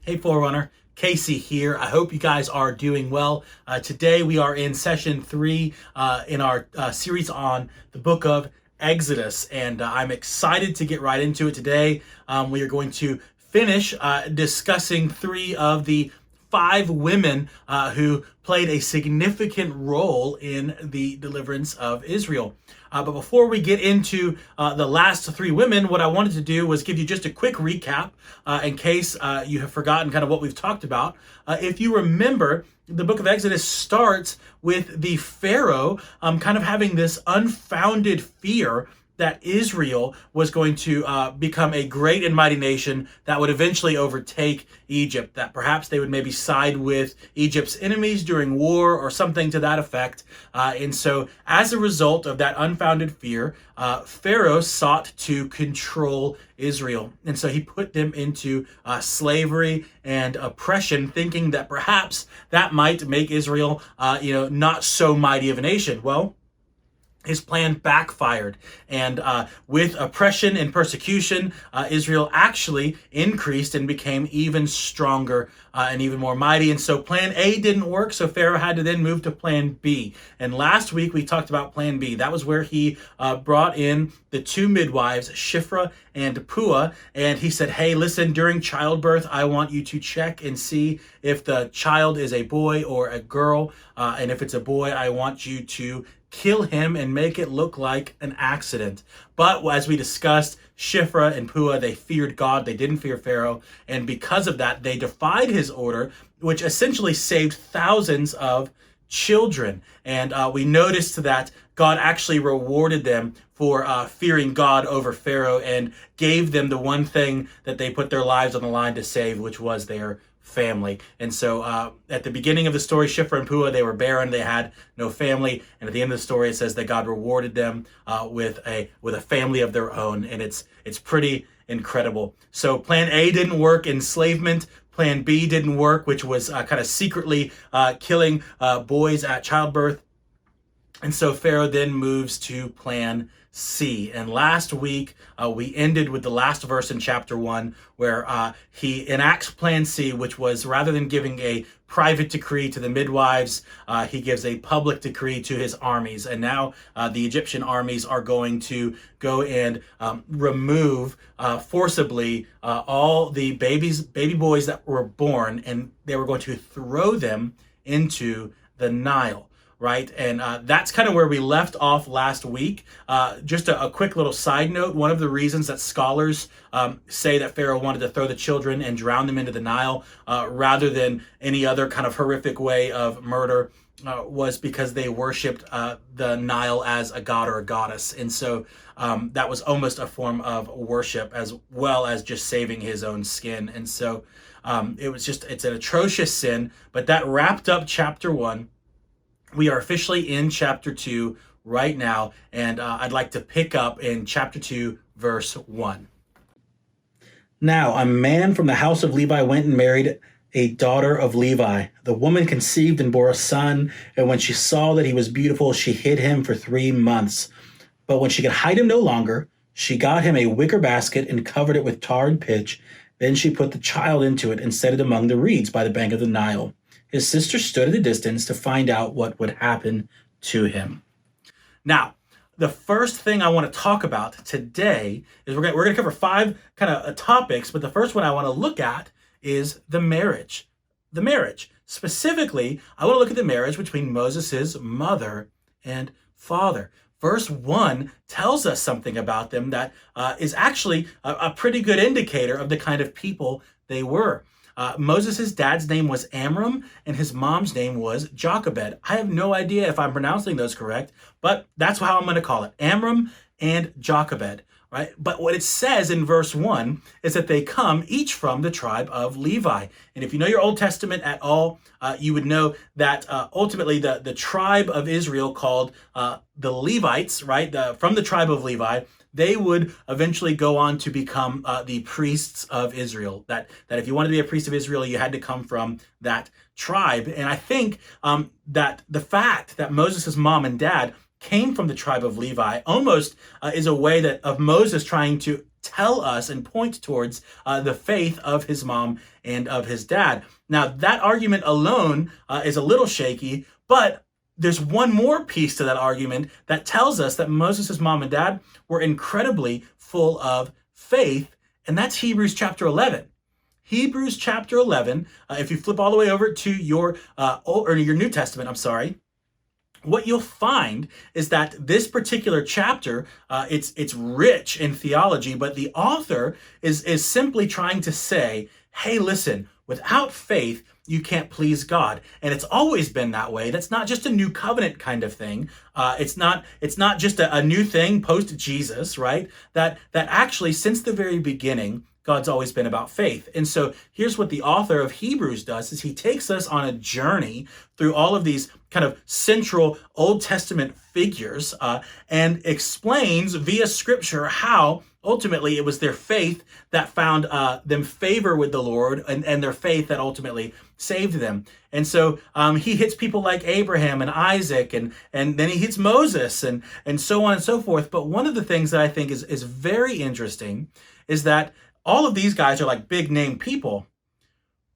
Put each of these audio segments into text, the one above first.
Hey Forerunner, Casey here. I hope you guys are doing well. Today we are in session 3 in our series on the book of Exodus, and I'm excited to get right into it today. We are going to finish discussing 3 of the 5 women who played a significant role in the deliverance of Israel. But before we get into the last 3 women, what I wanted to do was give you just a quick recap in case you have forgotten kind of what we've talked about. If you remember, the book of Exodus starts with the Pharaoh kind of having this unfounded fear that Israel was going to become a great and mighty nation that would eventually overtake Egypt, that perhaps they would maybe side with Egypt's enemies during war or something to that effect. And so as a result of that unfounded fear, Pharaoh sought to control Israel. And so he put them into slavery and oppression, thinking that perhaps that might make Israel, not so mighty of a nation. Well, his plan backfired, and with oppression and persecution, Israel actually increased and became even stronger and even more mighty. And so plan A didn't work, so Pharaoh had to then move to plan B. And last week we talked about plan B. That was where he brought in the 2 midwives, Shiphrah and Puah, and he said, hey, listen, during childbirth, I want you to check and see if the child is a boy or a girl. And if it's a boy, I want you to kill him and make it look like an accident. But as we discussed, Shiphrah and Puah, they feared God. They didn't fear Pharaoh. And because of that, they defied his order, which essentially saved thousands of children. And we noticed that God actually rewarded them for fearing God over Pharaoh and gave them the one thing that they put their lives on the line to save, which was their family. And so at the beginning of the story, Shiphrah and Puah, they were barren, they had no family, and at the end of the story it says that God rewarded them with a family of their own, and it's pretty incredible. So plan A didn't work, enslavement. Plan B didn't work, which was kind of secretly killing boys at childbirth. And so Pharaoh then moves to plan C. And last week, we ended with the last verse in chapter 1, where he enacts plan C, which was, rather than giving a private decree to the midwives, he gives a public decree to his armies. And now the Egyptian armies are going to go and remove forcibly all the baby boys that were born, and they were going to throw them into the Nile. Right, and that's kind of where we left off last week. Just a quick little side note, one of the reasons that scholars say that Pharaoh wanted to throw the children and drown them into the Nile rather than any other kind of horrific way of murder was because they worshipped the Nile as a god or a goddess. And so that was almost a form of worship as well as just saving his own skin. And so it's an atrocious sin, but that wrapped up chapter 1. We are officially in chapter 2 right now, and I'd like to pick up in chapter 2, verse 1. Now, a man from the house of Levi went and married a daughter of Levi. The woman conceived and bore a son, and when she saw that he was beautiful, she hid him for 3 months. But when she could hide him no longer, she got him a wicker basket and covered it with tar and pitch. Then she put the child into it and set it among the reeds by the bank of the Nile. His sister stood at a distance to find out what would happen to him. Now, the first thing I want to talk about today is we're going to cover 5 kind of topics, but the first one I want to look at is the marriage. The marriage. Specifically, I want to look at the marriage between Moses' mother and father. Verse 1 tells us something about them that is actually a pretty good indicator of the kind of people they were. Moses' dad's name was Amram, and his mom's name was Jochebed. I have no idea if I'm pronouncing those correct, but that's how I'm going to call it, Amram and Jochebed, right? But what it says in verse 1 is that they come each from the tribe of Levi. And if you know your Old Testament at all, you would know that ultimately the tribe of Israel called the Levites, right, from the tribe of Levi, they would eventually go on to become the priests of Israel. That if you wanted to be a priest of Israel, you had to come from that tribe. And I think that the fact that Moses' mom and dad came from the tribe of Levi almost is a way of Moses trying to tell us and point towards the faith of his mom and of his dad. Now, that argument alone is a little shaky, but there's one more piece to that argument that tells us that Moses' mom and dad were incredibly full of faith, and that's Hebrews chapter 11. Hebrews chapter 11, if you flip all the way over to your New Testament, what you'll find is that this particular chapter, it's rich in theology, but the author is simply trying to say, hey, listen, without faith, you can't please God. And it's always been that way. That's not just a new covenant kind of thing. It's not just a new thing post Jesus, right? That actually, since the very beginning, God's always been about faith. And so here's what the author of Hebrews does, is he takes us on a journey through all of these kind of central Old Testament figures and explains via scripture how ultimately it was their faith that found them favor with the Lord, and their faith that ultimately saved them. And so he hits people like Abraham and Isaac, and then he hits Moses and so on and so forth. But one of the things that I think is very interesting is that all of these guys are like big name people,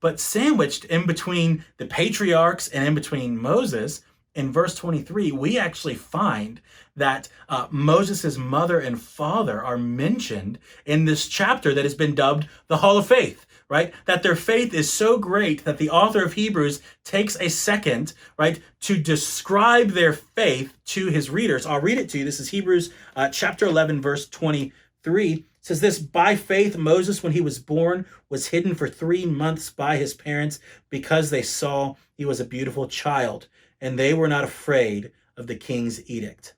but sandwiched in between the patriarchs and in between Moses, in verse 23, we actually find that Moses' mother and father are mentioned in this chapter that has been dubbed the Hall of Faith, right? That their faith is so great that the author of Hebrews takes a second, right, to describe their faith to his readers. I'll read it to you. This is Hebrews chapter 11, verse 23. It says this: by faith, Moses, when he was born, was hidden for 3 months by his parents because they saw he was a beautiful child, and they were not afraid of the king's edict.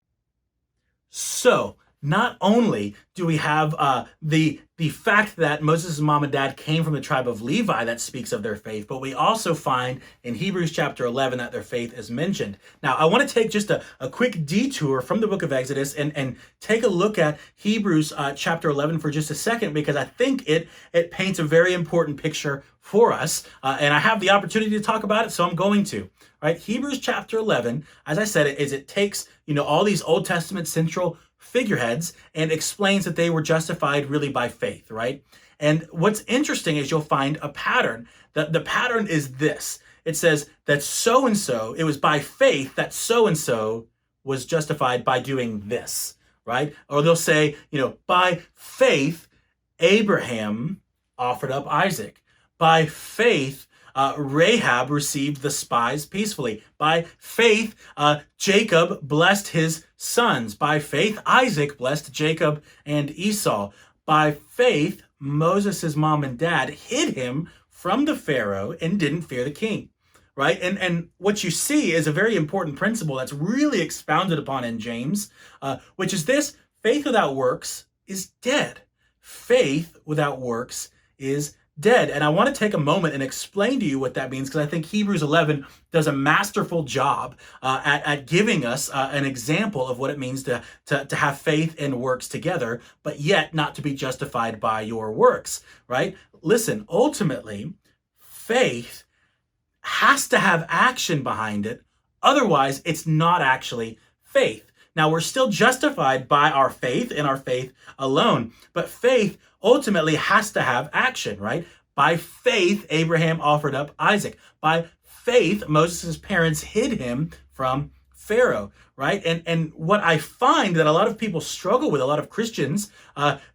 So, not only do we have the fact that Moses' mom and dad came from the tribe of Levi that speaks of their faith, but we also find in Hebrews chapter 11 that their faith is mentioned. Now, I want to take just a quick detour from the book of Exodus and take a look at Hebrews chapter 11 for just a second, because I think it paints a very important picture for us, and I have the opportunity to talk about it, so I'm going to. Right? Hebrews chapter 11, as I said, it takes all these Old Testament central figureheads and explains that they were justified really by faith, right? And what's interesting is you'll find a pattern. The pattern is this. It says that so-and-so, it was by faith that so-and-so was justified by doing this, right? Or they'll say, by faith, Abraham offered up Isaac. By faith, Rahab received the spies peacefully. By faith, Jacob blessed his sons. By faith, Isaac blessed Jacob and Esau. By faith, Moses' mom and dad hid him from the Pharaoh and didn't fear the king. Right? And what you see is a very important principle that's really expounded upon in James, which is this: faith without works is dead. Faith without works is dead. And I want to take a moment and explain to you what that means, because I think Hebrews 11 does a masterful job at giving us an example of what it means to have faith and works together, but yet not to be justified by your works, right? Listen, ultimately, faith has to have action behind it. Otherwise, it's not actually faith. Now, we're still justified by our faith and our faith alone, but faith ultimately has to have action, right? By faith, Abraham offered up Isaac. By faith, Moses' parents hid him from Pharaoh, right? And what I find that a lot of people struggle with, a lot of Christians,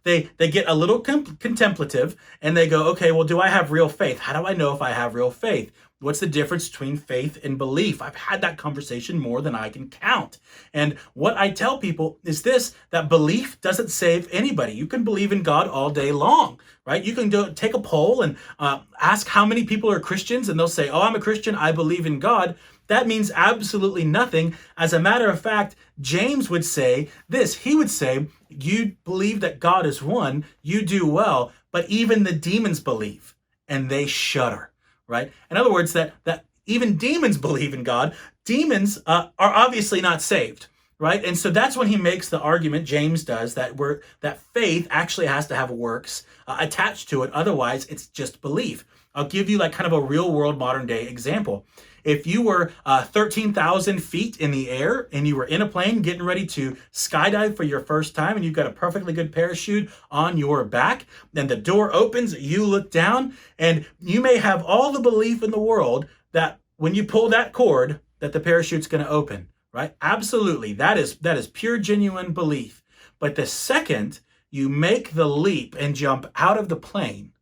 they get a little contemplative and they go, okay, well, do I have real faith? How do I know if I have real faith? What's the difference between faith and belief? I've had that conversation more than I can count. And what I tell people is this: that belief doesn't save anybody. You can believe in God all day long, right? You can take a poll and ask how many people are Christians, and they'll say, oh, I'm a Christian, I believe in God. That means absolutely nothing. As a matter of fact, James would say this. He would say, you believe that God is one, you do well, but even the demons believe, and they shudder. Right? In other words, that even demons believe in God. Demons are obviously not saved, right? And so that's when he makes the argument, James does, that faith actually has to have works attached to it. Otherwise, it's just belief. I'll give you like kind of a real world modern day example. If you were 13,000 feet in the air and you were in a plane getting ready to skydive for your first time, and you've got a perfectly good parachute on your back, then the door opens, you look down, and you may have all the belief in the world that when you pull that cord, that the parachute's going to open, right? Absolutely. That is pure, genuine belief. But the second you make the leap and jump out of the plane,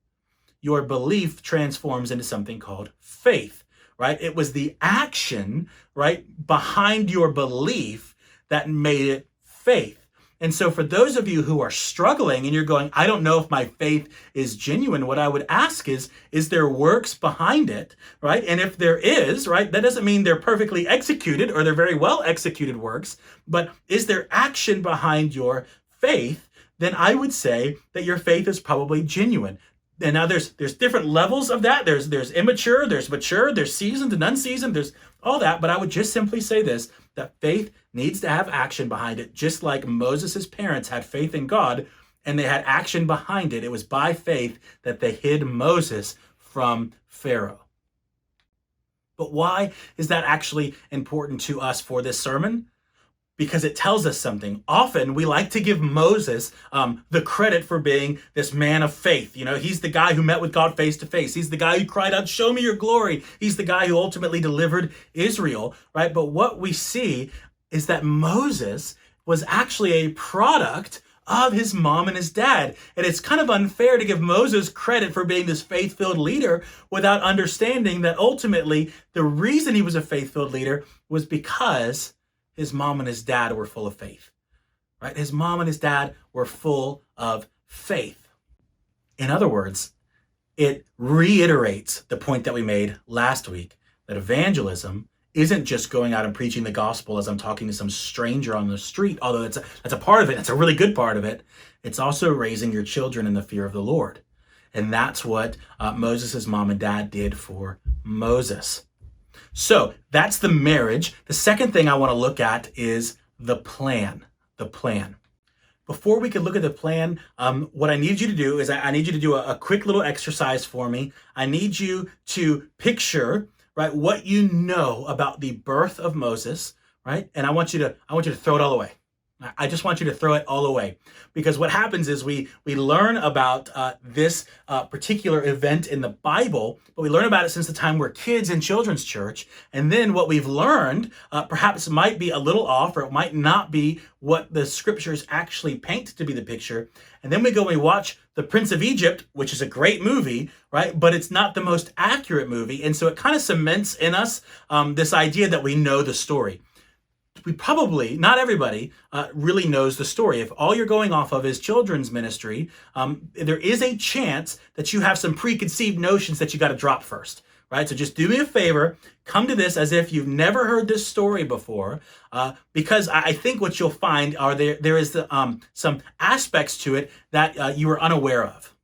your belief transforms into something called faith, right? It was the action, right, behind your belief that made it faith. And so for those of you who are struggling and you're going, I don't know if my faith is genuine, what I would ask is there works behind it, right? And if there is, right, that doesn't mean they're perfectly executed or they're very well executed works, but is there action behind your faith? Then I would say that your faith is probably genuine. And now there's different levels of that. There's immature, there's mature, there's seasoned and unseasoned, there's all that. But I would just simply say this, that faith needs to have action behind it, just like Moses' parents had faith in God and they had action behind it. It was by faith that they hid Moses from Pharaoh. But why is that actually important to us for this sermon? Because it tells us something. Often we like to give Moses the credit for being this man of faith. You know, he's the guy who met with God face to face. He's the guy who cried out, show me your glory. He's the guy who ultimately delivered Israel, right? But what we see is that Moses was actually a product of his mom and his dad. And it's kind of unfair to give Moses credit for being this faith-filled leader without understanding that ultimately the reason he was a faith-filled leader was because his mom and his dad were full of faith, right? His mom and his dad were full of faith. In other words, it reiterates the point that we made last week, that evangelism isn't just going out and preaching the gospel as I'm talking to some stranger on the street, although that's a part of it. That's a really good part of it. It's also raising your children in the fear of the Lord. And that's what Moses' mom and dad did for Moses. So that's the marriage. The second thing I want to look at is the plan. The plan. Before we can look at the plan, what I need you to do is I need you to do a quick little exercise for me. I need you to picture, right, what you know about the birth of Moses, right? And I want you to throw it all away. I just want you to throw it all away, because what happens is we learn about this particular event in the Bible, but we learn about it since the time we're kids in children's church. And then what we've learned perhaps might be a little off, or it might not be what the scriptures actually paint to be the picture. And then we go and we watch The Prince of Egypt, which is a great movie, right? But it's not the most accurate movie. And so it kind of cements in us this idea that we know the story. We probably, not everybody, really knows the story. If all you're going off of is children's ministry, there is a chance that you have some preconceived notions that you got to drop first, right? So just do me a favor, come to this as if you've never heard this story before, because I think what you'll find are there is some aspects to it that you were unaware of.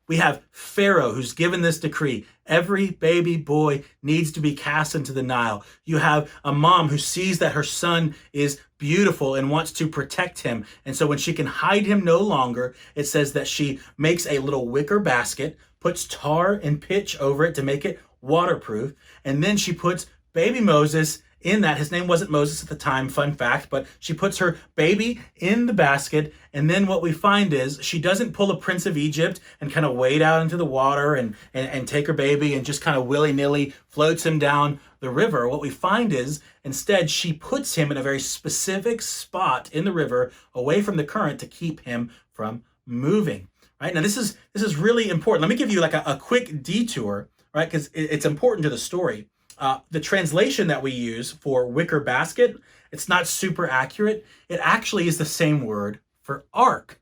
We have Pharaoh, who's given this decree. Every baby boy needs to be cast into the Nile. You have a mom who sees that her son is beautiful and wants to protect him. And so when she can hide him no longer, it says that she makes a little wicker basket, puts tar and pitch over it to make it waterproof. And then she puts baby Moses in that. His name wasn't Moses at the time, fun fact, but she puts her baby in the basket. And then what we find is she doesn't pull a Prince of Egypt and kind of wade out into the water and take her baby and just kind of willy-nilly floats him down the river. What we find is instead she puts him in a very specific spot in the river away from the current to keep him from moving. Right? Now this is really important. Let me give you like a quick detour, right? Because it's important to the story. The translation that we use for wicker basket, it's not super accurate. It actually is the same word for ark,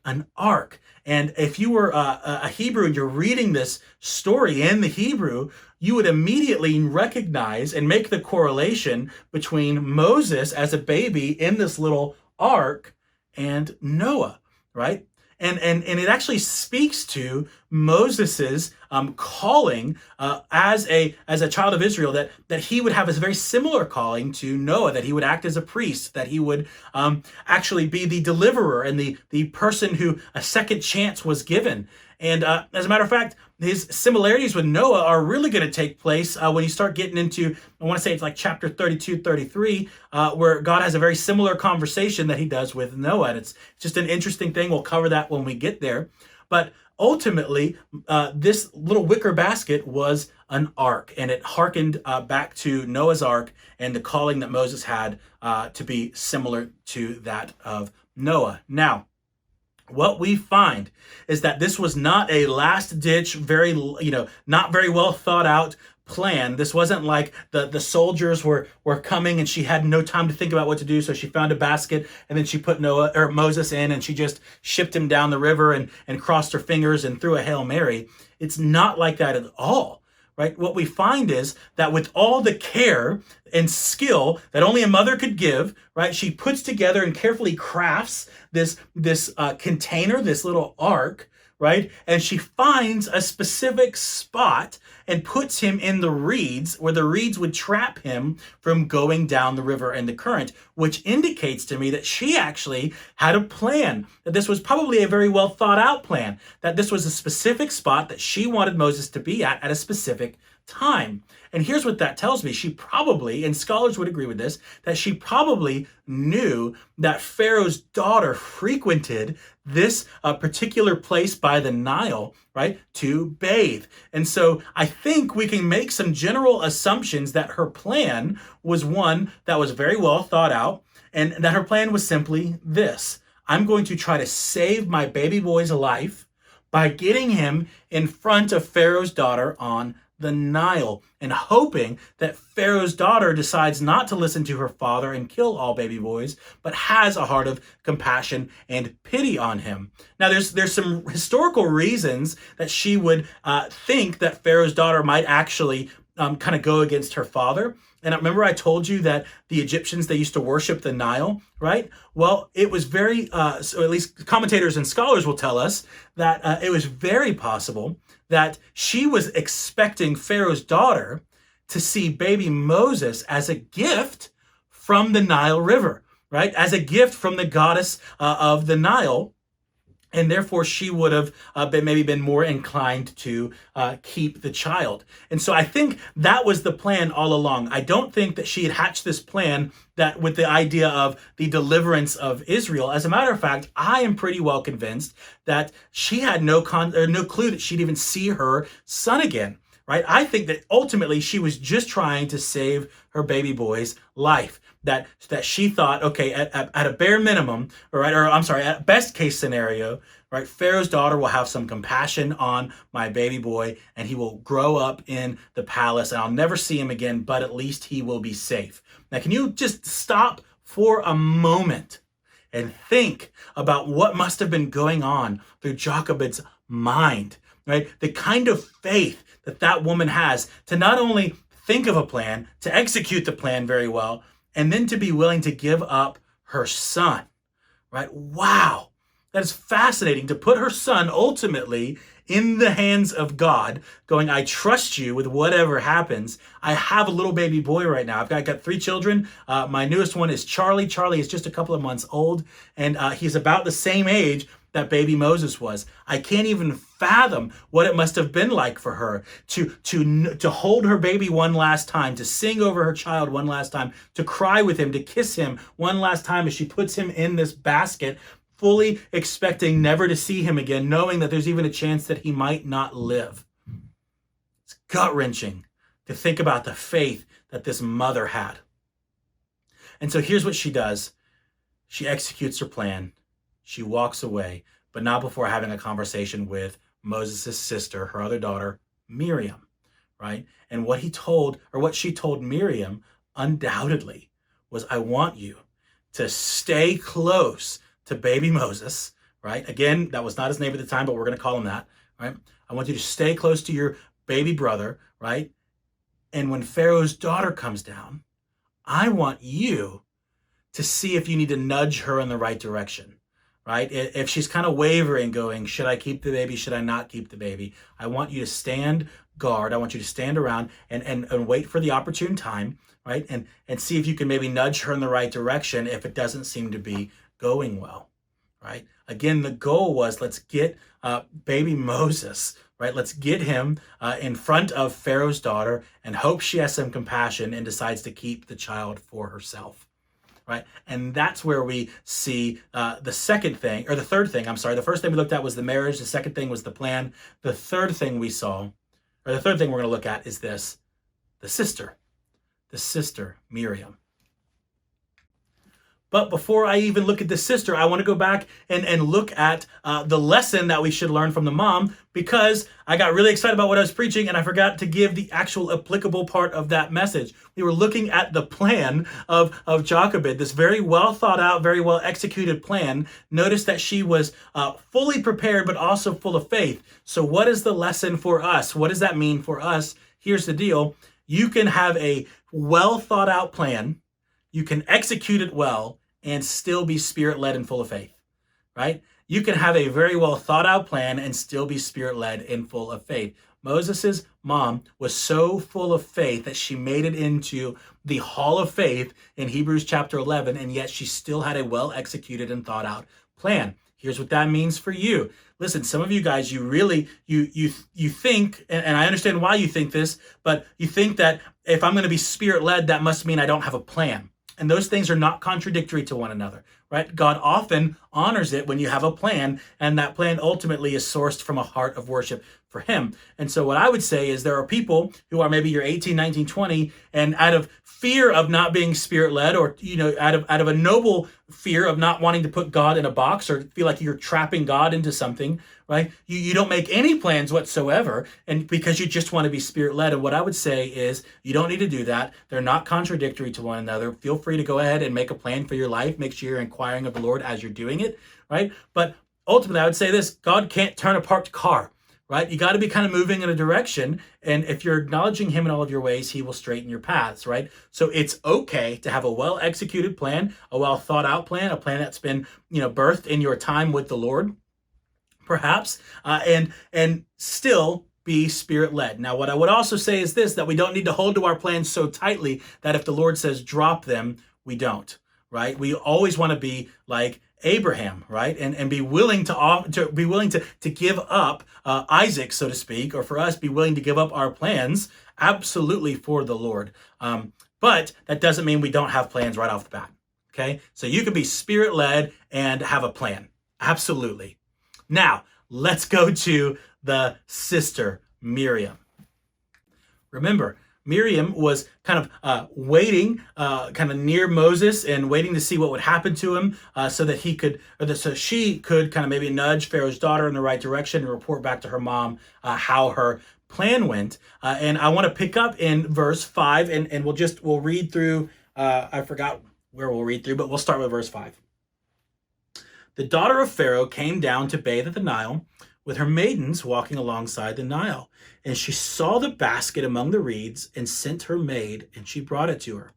an ark. And if you were a Hebrew and you're reading this story in the Hebrew, you would immediately recognize and make the correlation between Moses as a baby in this little ark and Noah, right? And it actually speaks to Moses's calling as a child of Israel, that he would have a very similar calling to Noah, that he would act as a priest, that he would actually be the deliverer and the person who a second chance was given. And as a matter of fact, his similarities with Noah are really going to take place when you start getting into, I want to say it's like chapter 32, 33, where God has a very similar conversation that he does with Noah. And it's just an interesting thing. We'll cover that when we get there. But ultimately, this little wicker basket was an ark, and it harkened back to Noah's ark and the calling that Moses had to be similar to that of Noah. Now, what we find is that this was not a last ditch, not very well thought out plan. This wasn't like the soldiers were coming and she had no time to think about what to do. So she found a basket and then she put Moses in and she just shipped him down the river and crossed her fingers and threw a Hail Mary. It's not like that at all. Right? What we find is that with all the care and skill that only a mother could give, right, she puts together and carefully crafts this container, this little ark, right? And she finds a specific spot and puts him in the reeds where the reeds would trap him from going down the river and the current, which indicates to me that she actually had a plan, that this was probably a very well thought out plan, that this was a specific spot that she wanted Moses to be at a specific time. And here's what that tells me. She probably, and scholars would agree with this, that she probably knew that Pharaoh's daughter frequented this particular place by the Nile, right, to bathe. And so I think we can make some general assumptions that her plan was one that was very well thought out, and that her plan was simply this: I'm going to try to save my baby boy's life by getting him in front of Pharaoh's daughter on the Nile, and hoping that Pharaoh's daughter decides not to listen to her father and kill all baby boys, but has a heart of compassion and pity on him. Now, there's some historical reasons that she would think that Pharaoh's daughter might actually kind of go against her father. And remember I told you that the Egyptians, they used to worship the Nile, right? Well, it was very, so at least commentators and scholars will tell us that it was very possible that she was expecting Pharaoh's daughter to see baby Moses as a gift from the Nile River, right? As a gift from the goddess of the Nile. And therefore, she would have been more inclined to keep the child. And so I think that was the plan all along. I don't think that she had hatched this plan that with the idea of the deliverance of Israel. As a matter of fact, I am pretty well convinced that she had no clue that she'd even see her son again. Right? I think that ultimately she was just trying to save her baby boy's life. That she thought, okay, at a bare minimum, at best case scenario, right, Pharaoh's daughter will have some compassion on my baby boy and he will grow up in the palace and I'll never see him again, but at least he will be safe. Now, can you just stop for a moment and think about what must have been going on through Jochebed's mind, right? The kind of faith that woman has to not only think of a plan, to execute the plan very well, and then to be willing to give up her son, right? Wow, that is fascinating, to put her son ultimately in the hands of God, going, I trust you with whatever happens. I have a little baby boy right now. I've got 3 children. My newest one is Charlie. Charlie is just a couple of months old, and he's about the same age that baby Moses was. I can't even fathom what it must have been like for her to hold her baby one last time, to sing over her child one last time, to cry with him, to kiss him one last time as she puts him in this basket, fully expecting never to see him again, knowing that there's even a chance that he might not live. It's gut-wrenching to think about the faith that this mother had. And so here's what she does. She executes her plan. She walks away, but not before having a conversation with Moses' sister, her other daughter, Miriam, right? And what she told Miriam undoubtedly was, I want you to stay close to baby Moses, right? Again, that was not his name at the time, but we're going to call him that, right? I want you to stay close to your baby brother, right? And when Pharaoh's daughter comes down, I want you to see if you need to nudge her in the right direction. Right? If she's kind of wavering, going, should I keep the baby? Should I not keep the baby? I want you to stand guard. I want you to stand around and wait for the opportune time, right? And see if you can maybe nudge her in the right direction if it doesn't seem to be going well, right? Again, the goal was, let's get baby Moses, right? Let's get him in front of Pharaoh's daughter and hope she has some compassion and decides to keep the child for herself. Right. And that's where we see the second thing, or the third thing, I'm sorry. The first thing we looked at was the marriage. The second thing was the plan. The third thing we saw, or the third thing we're going to look at is this, the sister Miriam. But before I even look at the sister, I want to go back and look at the lesson that we should learn from the mom, because I got really excited about what I was preaching and I forgot to give the actual applicable part of that message. We were looking at the plan of Jochebed, this very well thought out, very well executed plan. Notice that she was fully prepared, but also full of faith. So what is the lesson for us? What does that mean for us? Here's the deal. You can have a well thought out plan. You can execute it well and still be spirit-led and full of faith, right? You can have a very well thought out plan and still be spirit-led and full of faith. Moses' mom was so full of faith that she made it into the hall of faith in Hebrews chapter 11, and yet she still had a well executed and thought out plan. Here's what that means for you. Listen, some of you guys, you really, you think, and I understand why you think this, but you think that if I'm going to be spirit-led, that must mean I don't have a plan. And those things are not contradictory to one another, right? God often honors it when you have a plan, and that plan ultimately is sourced from a heart of worship for him. And so what I would say is there are people who are maybe you're 18, 19, 20, and out of fear of not being spirit-led, or out of a noble fear of not wanting to put God in a box or feel like you're trapping God into something, right? You don't make any plans whatsoever, and because you just want to be spirit-led. And what I would say is you don't need to do that. They're not contradictory to one another. Feel free to go ahead and make a plan for your life. Make sure you're inquiring of the Lord as you're doing it, right? But ultimately, I would say this: God can't turn a parked car. Right? You got to be kind of moving in a direction. And if you're acknowledging him in all of your ways, he will straighten your paths, right? So it's okay to have a well-executed plan, a well-thought-out plan, a plan that's been, birthed in your time with the Lord, perhaps, and still be spirit-led. Now, what I would also say is this, that we don't need to hold to our plans so tightly that if the Lord says drop them, we don't, right? We always want to be like Abraham, right? And be willing to give up Isaac, so to speak, or for us, be willing to give up our plans absolutely for the Lord. But that doesn't mean we don't have plans right off the bat. Okay. So you can be spirit-led and have a plan. Absolutely. Now let's go to the sister, Miriam. Remember, Miriam was kind of waiting kind of near Moses and waiting to see what would happen to him so she could kind of maybe nudge Pharaoh's daughter in the right direction and report back to her mom how her plan went. And I want to pick up in verse 5 and we'll read through, I forgot where we'll read through, but we'll start with verse 5. The daughter of Pharaoh came down to bathe at the Nile, with her maidens walking alongside the Nile. And she saw the basket among the reeds and sent her maid, and she brought it to her.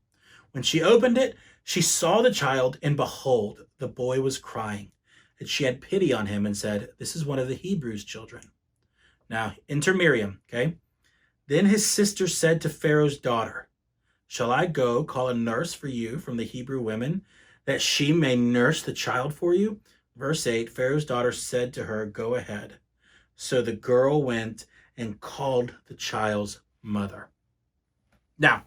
When she opened it, she saw the child, and behold, the boy was crying. And she had pity on him and said, "This is one of the Hebrews' children." Now, enter Miriam, okay? Then his sister said to Pharaoh's daughter, "Shall I go call a nurse for you from the Hebrew women, that she may nurse the child for you?" Verse 8, Pharaoh's daughter said to her, "Go ahead." So the girl went and called the child's mother. Now,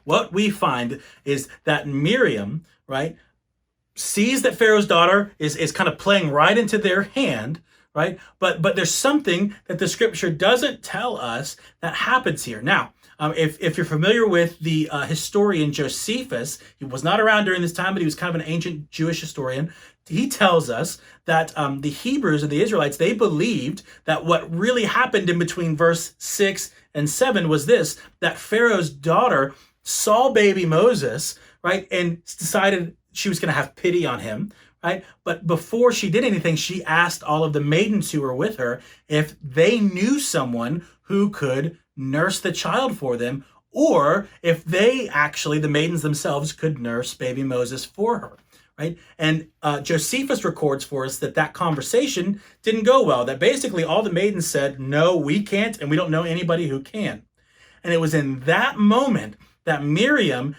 what we find is that Miriam, right, sees that Pharaoh's daughter is kind of playing right into their hand, right? But there's something that the scripture doesn't tell us that happens here. Now, if you're familiar with the historian Josephus, he was not around during this time, but he was kind of an ancient Jewish historian. He tells us that the Hebrews or the Israelites, they believed that what really happened in between verse 6 and 7 was this, that Pharaoh's daughter saw baby Moses, right, and decided she was going to have pity on him, right? But before she did anything, she asked all of the maidens who were with her if they knew someone who could nurse the child for them, or if the maidens themselves could nurse baby Moses for her. Right? And Josephus records for us that conversation didn't go well, that basically all the maidens said, "No, we can't, and we don't know anybody who can." And it was in that moment that Miriam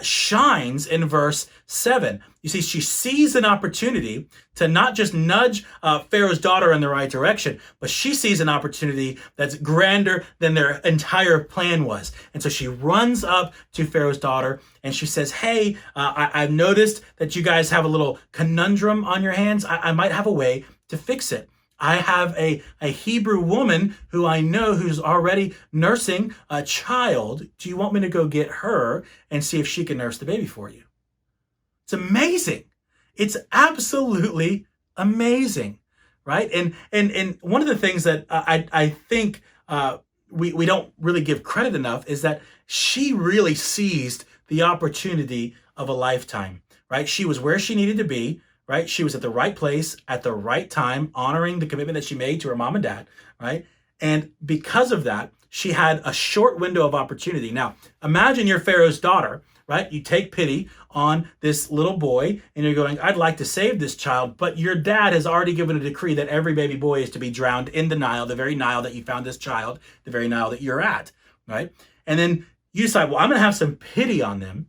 shines in verse 7. You see, she sees an opportunity to not just nudge Pharaoh's daughter in the right direction, but she sees an opportunity that's grander than their entire plan was. And so she runs up to Pharaoh's daughter and she says, hey, I've noticed that you guys have a little conundrum on your hands. I might have a way to fix it. I have a Hebrew woman who I know who's already nursing a child. Do you want me to go get her and see if she can nurse the baby for you? It's amazing. It's absolutely amazing, right? And one of the things that I think we don't really give credit enough is that she really seized the opportunity of a lifetime, right? She was where she needed to be. Right? She was at the right place at the right time, honoring the commitment that she made to her mom and dad, right? And because of that, she had a short window of opportunity. Now, imagine you're Pharaoh's daughter, right? You take pity on this little boy and you're going, I'd like to save this child, but your dad has already given a decree that every baby boy is to be drowned in the Nile, the very Nile that you found this child, the very Nile that you're at, right? And then you decide, well, I'm going to have some pity on them.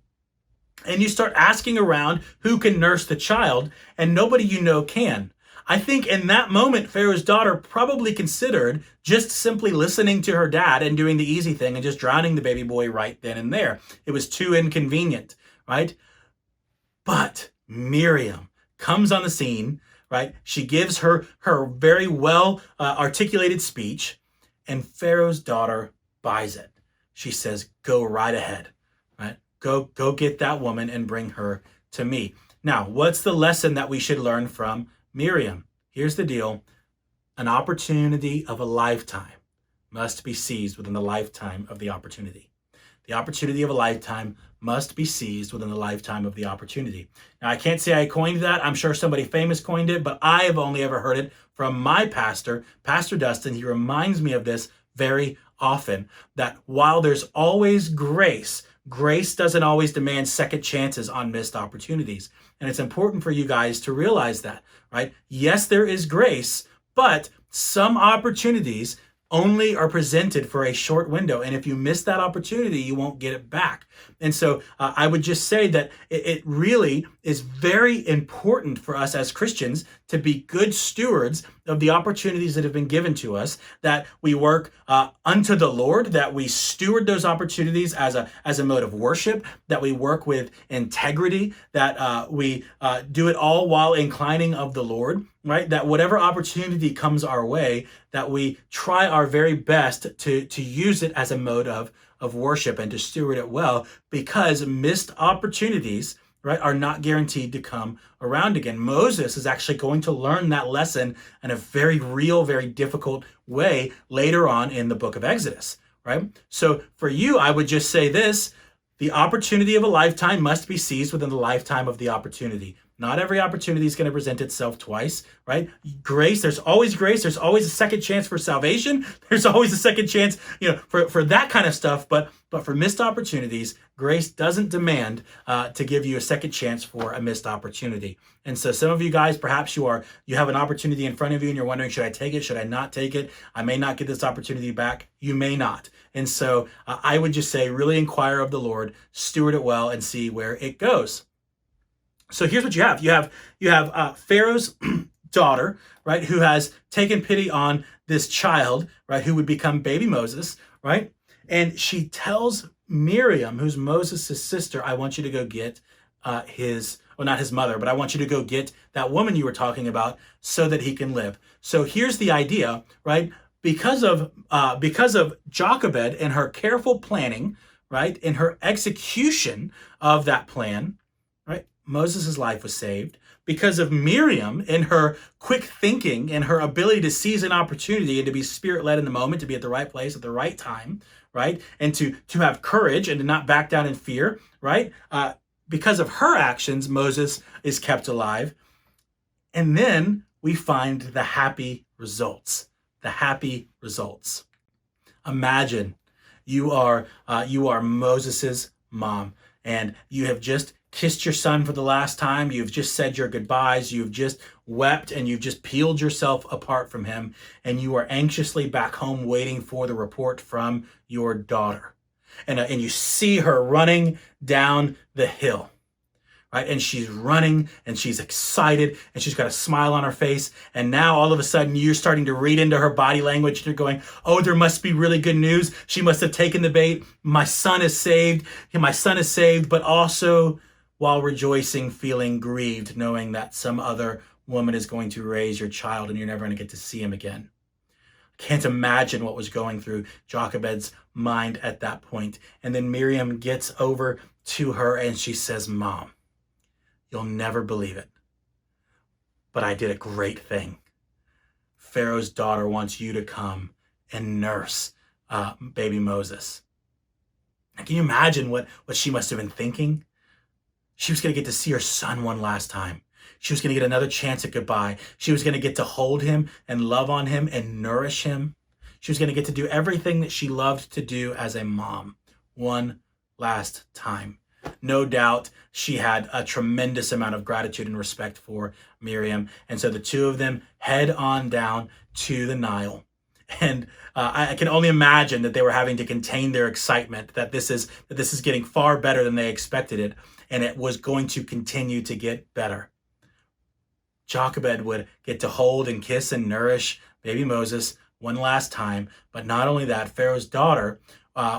And you start asking around who can nurse the child, and nobody you know can. I think in that moment, Pharaoh's daughter probably considered just simply listening to her dad and doing the easy thing and just drowning the baby boy right then and there. It was too inconvenient, right? But Miriam comes on the scene, right? She gives her very well articulated speech, and Pharaoh's daughter buys it. She says, go right ahead, right? Go get that woman and bring her to me. Now, what's the lesson that we should learn from Miriam? Here's the deal. An opportunity of a lifetime must be seized within the lifetime of the opportunity. The opportunity of a lifetime must be seized within the lifetime of the opportunity. Now, I can't say I coined that. I'm sure somebody famous coined it, but I have only ever heard it from my pastor, Pastor Dustin. He reminds me of this very often, that while there's always grace, grace doesn't always demand second chances on missed opportunities. And it's important for you guys to realize that, right? Yes, there is grace, but some opportunities only are presented for a short window. And if you miss that opportunity, you won't get it back. And so I would just say that it really is very important for us as Christians to be good stewards of the opportunities that have been given to us, that we work unto the Lord, that we steward those opportunities as a mode of worship, that we work with integrity, that we do it all while inclining of the Lord, right? That whatever opportunity comes our way, that we try our very best to use it as a mode of worship and to steward it well, because missed opportunities, right, are not guaranteed to come around again. Moses is actually going to learn that lesson in a very real, very difficult way later on in the book of Exodus, right? So for you, I would just say this: the opportunity of a lifetime must be seized within the lifetime of the opportunity. Not every opportunity is going to present itself twice, right? Grace, there's always grace. There's always a second chance for salvation. There's always a second chance, for that kind of stuff. But for missed opportunities, grace doesn't demand to give you a second chance for a missed opportunity. And so some of you guys, perhaps you have an opportunity in front of you and you're wondering, should I take it? Should I not take it? I may not get this opportunity back. You may not. And so I would just say, really inquire of the Lord, steward it well, and see where it goes. So here's what you have. You have Pharaoh's daughter, right, who has taken pity on this child, right, who would become baby Moses, right? And she tells Miriam, who's Moses' sister, I want you to go get not his mother, but I want you to go get that woman you were talking about so that he can live. So here's the idea, right? Because of Jochebed and her careful planning, right, and her execution of that plan, right, Moses' life was saved. Because of Miriam and her quick thinking and her ability to seize an opportunity and to be spirit-led in the moment, to be at the right place at the right time, right? And to have courage and to not back down in fear, right? Because of her actions, Moses is kept alive. And then we find the happy results. The happy results. Imagine you are Moses' mom, and you have just kissed your son for the last time. You've just said your goodbyes. You've just wept and you've just peeled yourself apart from him. And you are anxiously back home waiting for the report from your daughter. And you see her running down the hill. Right? And she's running and she's excited and she's got a smile on her face. And now all of a sudden you're starting to read into her body language. You're going, oh, there must be really good news. She must have taken the bait. My son is saved. My son is saved, but also while rejoicing, feeling grieved, knowing that some other woman is going to raise your child and you're never going to get to see him again. Can't imagine what was going through Jochebed's mind at that point. And then Miriam gets over to her and she says, Mom, you'll never believe it, but I did a great thing. Pharaoh's daughter wants you to come and nurse baby Moses. Now, can you imagine what she must have been thinking? She was going to get to see her son one last time. She was going to get another chance at goodbye. She was going to get to hold him and love on him and nourish him. She was going to get to do everything that she loved to do as a mom one last time. No doubt she had a tremendous amount of gratitude and respect for Miriam. And so the two of them head on down to the Nile. And I can only imagine that they were having to contain their excitement that this is getting far better than they expected it. And it was going to continue to get better. Jochebed would get to hold and kiss and nourish baby Moses one last time. But not only that, Pharaoh's daughter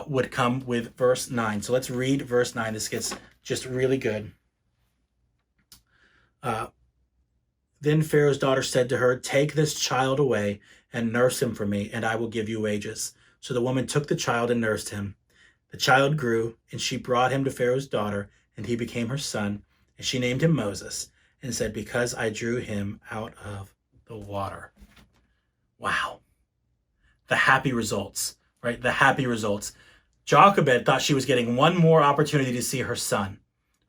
would come with verse 9. So let's read verse 9. This gets just really good. Then Pharaoh's daughter said to her, take this child away and nurse him for me, and I will give you wages. So the woman took the child and nursed him. The child grew, and she brought him to Pharaoh's daughter, and he became her son. And she named him Moses, and said, because I drew him out of the water. Wow. The happy results. Right? The happy results. Jochebed thought she was getting one more opportunity to see her son,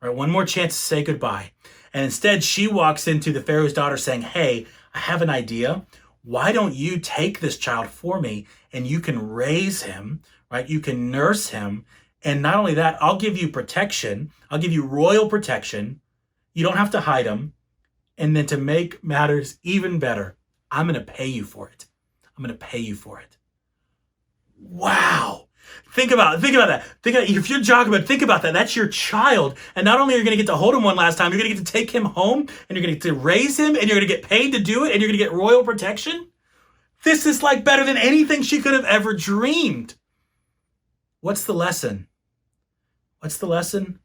right? One more chance to say goodbye. And instead she walks into the Pharaoh's daughter saying, hey, I have an idea. Why don't you take this child for me and you can raise him, right? You can nurse him. And not only that, I'll give you protection. I'll give you royal protection. You don't have to hide him. And then to make matters even better, I'm going to pay you for it. I'm going to pay you for it. Wow. Think about that. If you're Jochebed, think about that. That's your child. And not only are you going to get to hold him one last time, you're going to get to take him home and you're going to get to raise him and you're going to get paid to do it and you're going to get royal protection. This is like better than anything she could have ever dreamed. What's the lesson? What's the lesson?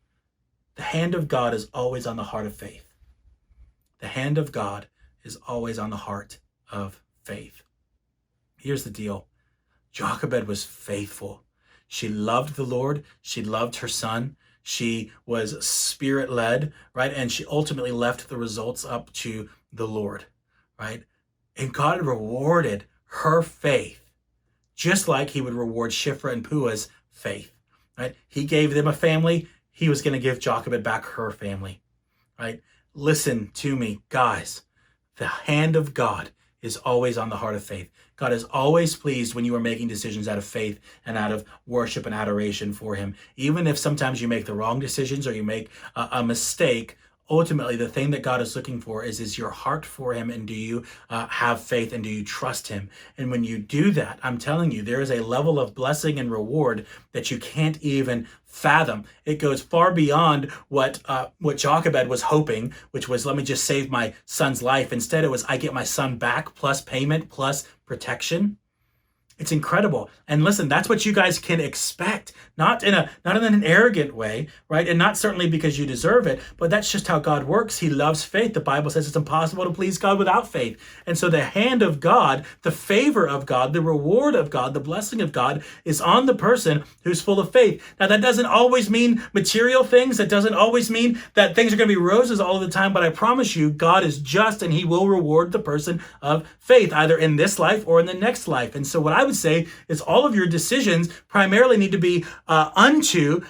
The hand of God is always on the heart of faith. The hand of God is always on the heart of faith. Here's the deal. Jochebed was faithful. She loved the Lord. She loved her son. She was spirit-led, right? And she ultimately left the results up to the Lord, right? And God rewarded her faith, just like he would reward Shiphrah and Puah's faith, right? He gave them a family. He was going to give Jochebed back her family, right? Listen to me, guys. The hand of God is always on the heart of faith. God is always pleased when you are making decisions out of faith and out of worship and adoration for him. Even if sometimes you make the wrong decisions or you make a mistake, ultimately the thing that God is looking for is your heart for him, and do you have faith and do you trust him? And when you do that, I'm telling you, there is a level of blessing and reward that you can't even fathom. It goes far beyond what Jochebed was hoping, which was, let me just save my son's life. Instead, it was, I get my son back plus payment plus protection. It's incredible. And listen, that's what you guys can expect, not in an arrogant way, right? And not certainly because you deserve it, but that's just how God works. He loves faith. The Bible says it's impossible to please God without faith. And so the hand of God, the favor of God, the reward of God, the blessing of God is on the person who's full of faith. Now, that doesn't always mean material things. That doesn't always mean that things are going to be roses all of the time. But I promise you, God is just, and he will reward the person of faith, either in this life or in the next life. And so what I would say is all of your decisions primarily need to be unto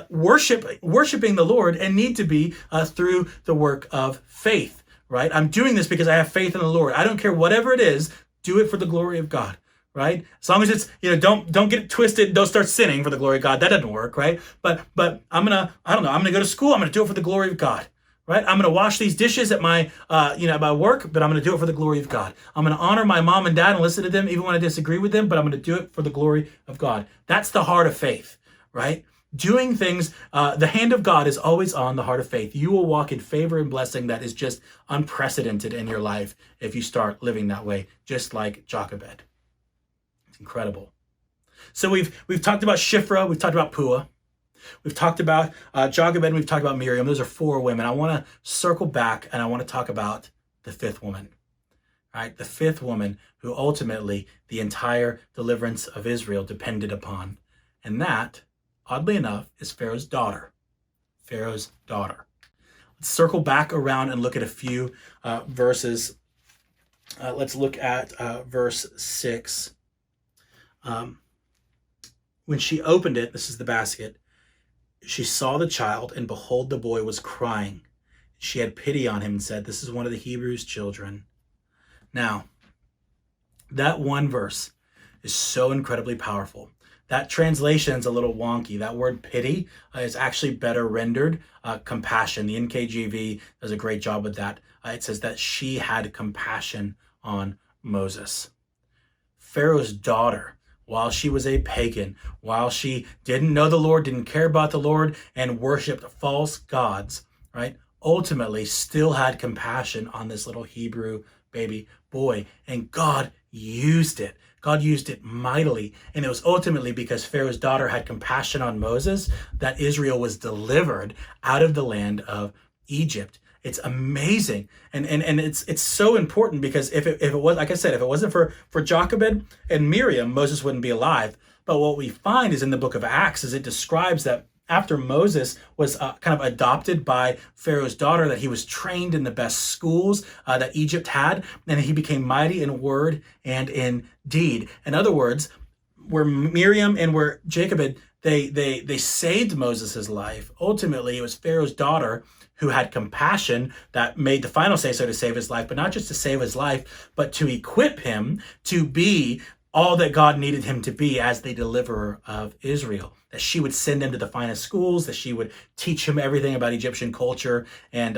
worshiping the Lord, and need to be through the work of faith, right? I'm doing this because I have faith in the Lord. I don't care whatever it is, do it for the glory of God, right? As long as it's, don't get it twisted, don't start sinning for the glory of God. That doesn't work, right? But I'm gonna go to school, I'm gonna do it for the glory of God. Right? I'm going to wash these dishes at my work, but I'm going to do it for the glory of God. I'm going to honor my mom and dad and listen to them even when I disagree with them, but I'm going to do it for the glory of God. That's the heart of faith, right? Doing things, the hand of God is always on the heart of faith. You will walk in favor and blessing that is just unprecedented in your life if you start living that way, just like Jochebed. It's incredible. So we've talked about Shiphrah, we've talked about Puah, we've talked about Jochebed, and we've talked about Miriam. Those are 4 women. I want to circle back and I want to talk about the 5th woman. Right, the 5th woman who ultimately the entire deliverance of Israel depended upon. And that, oddly enough, is Pharaoh's daughter. Pharaoh's daughter. Let's circle back around and look at a few verses. Let's look at verse 6. When she opened it, this is the basket, she saw the child, and behold, the boy was crying. She had pity on him and said, "This is one of the Hebrews' children." Now, that one verse is so incredibly powerful. That translation is a little wonky. That word pity is actually better rendered compassion. The NKJV does a great job with that. It says that she had compassion on Moses. Pharaoh's daughter, while she was a pagan, while she didn't know the Lord, didn't care about the Lord, and worshiped false gods, right, ultimately still had compassion on this little Hebrew baby boy, and God used it. God used it mightily, and it was ultimately because Pharaoh's daughter had compassion on Moses that Israel was delivered out of the land of Egypt. It's amazing, and it's so important, because if it was, like I said, if it wasn't for Jochebed and Miriam, Moses wouldn't be alive. But what we find is in the book of Acts is it describes that after Moses was kind of adopted by Pharaoh's daughter, that he was trained in the best schools that Egypt had, and he became mighty in word and in deed. In other words, where Miriam and where Jochebed, they saved Moses' life. Ultimately, it was Pharaoh's daughter who had compassion that made the final say-so to save his life, but not just to save his life, but to equip him to be all that God needed him to be as the deliverer of Israel. That she would send him to the finest schools, that she would teach him everything about Egyptian culture. And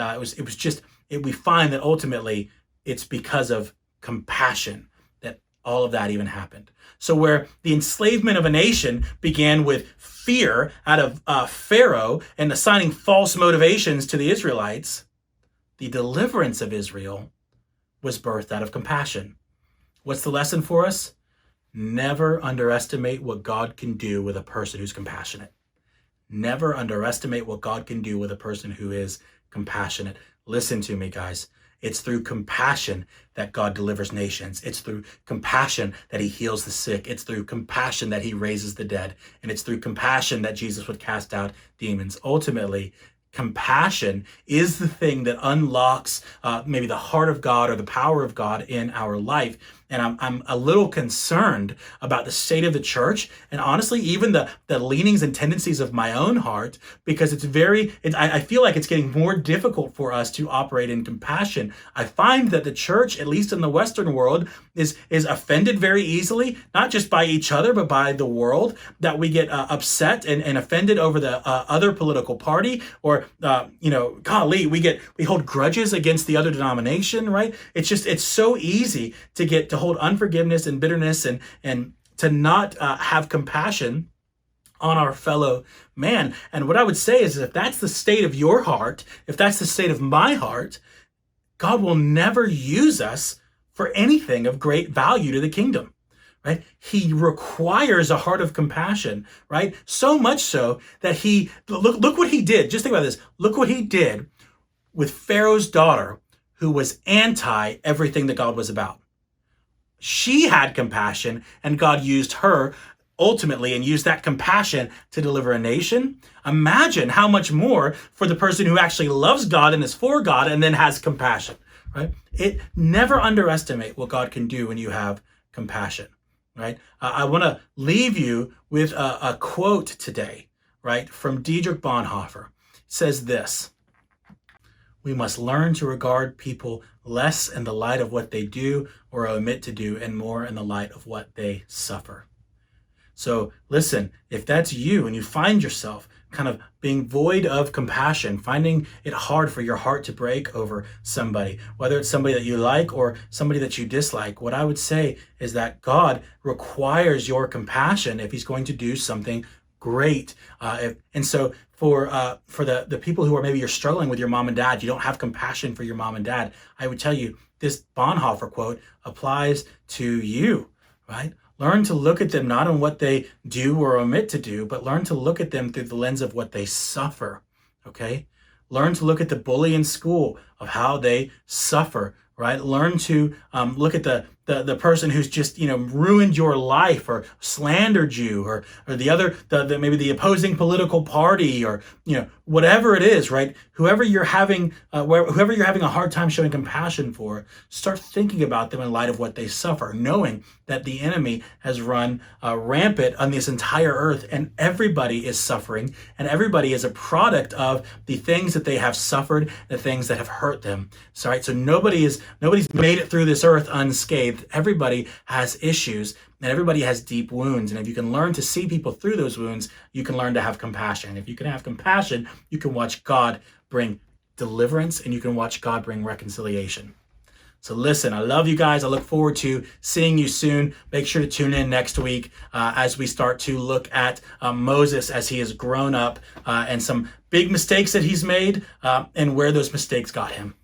we find that ultimately it's because of compassion that all of that even happened. So where the enslavement of a nation began with fear out of Pharaoh and assigning false motivations to the Israelites, the deliverance of Israel was birthed out of compassion. What's the lesson for us? Never underestimate what God can do with a person who's compassionate. Never underestimate what God can do with a person who is compassionate. Listen to me, guys. It's through compassion that God delivers nations. It's through compassion that he heals the sick. It's through compassion that he raises the dead. And it's through compassion that Jesus would cast out demons. Ultimately, compassion is the thing that unlocks maybe the heart of God or the power of God in our life. And I'm a little concerned about the state of the church, and honestly, even the leanings and tendencies of my own heart, because I feel like it's getting more difficult for us to operate in compassion. I find that the church, at least in the Western world, is offended very easily, not just by each other, but by the world, that we get upset and offended over the other political party, or golly, we hold grudges against the other denomination, right? It's so easy to hold unforgiveness and bitterness and to not have compassion on our fellow man. And what I would say is, if that's the state of your heart, if that's the state of my heart, God will never use us for anything of great value to the kingdom, right? He requires a heart of compassion, right? So much so that look what he did. Just think about this. Look what he did with Pharaoh's daughter, who was anti everything that God was about. She had compassion, and God used her ultimately and used that compassion to deliver a nation. Imagine how much more for the person who actually loves God and is for God and then has compassion, right? Never underestimate what God can do when you have compassion, right? I want to leave you with a quote today, right, from Dietrich Bonhoeffer. It says this: "We must learn to regard people less in the light of what they do or omit to do, and more in the light of what they suffer." So listen, if that's you and you find yourself kind of being void of compassion, finding it hard for your heart to break over somebody, whether it's somebody that you like or somebody that you dislike, what I would say is that God requires your compassion if he's going to do something great. And so for the people who are maybe you're struggling with your mom and dad, you don't have compassion for your mom and dad, I would tell you this Bonhoeffer quote applies to you, right? Learn to look at them not on what they do or omit to do, but learn to look at them through the lens of what they suffer, okay? Learn to look at the bully in school of how they suffer, right? Learn to look at the person who's just, ruined your life or slandered you, or the other, maybe the opposing political party, or, whatever it is, right? Whoever you're having a hard time showing compassion for, start thinking about them in light of what they suffer, knowing that the enemy has run rampant on this entire earth, and everybody is suffering, and everybody is a product of the things that they have suffered, the things that have hurt them. So, right? So nobody's made it through this earth unscathed. Everybody has issues, and everybody has deep wounds. And if you can learn to see people through those wounds, you can learn to have compassion. If you can have compassion, you can watch God bring deliverance, and you can watch God bring reconciliation. So listen, I love you guys. I look forward to seeing you soon. Make sure to tune in next week as we start to look at Moses as he has grown up, and some big mistakes that he's made, and where those mistakes got him.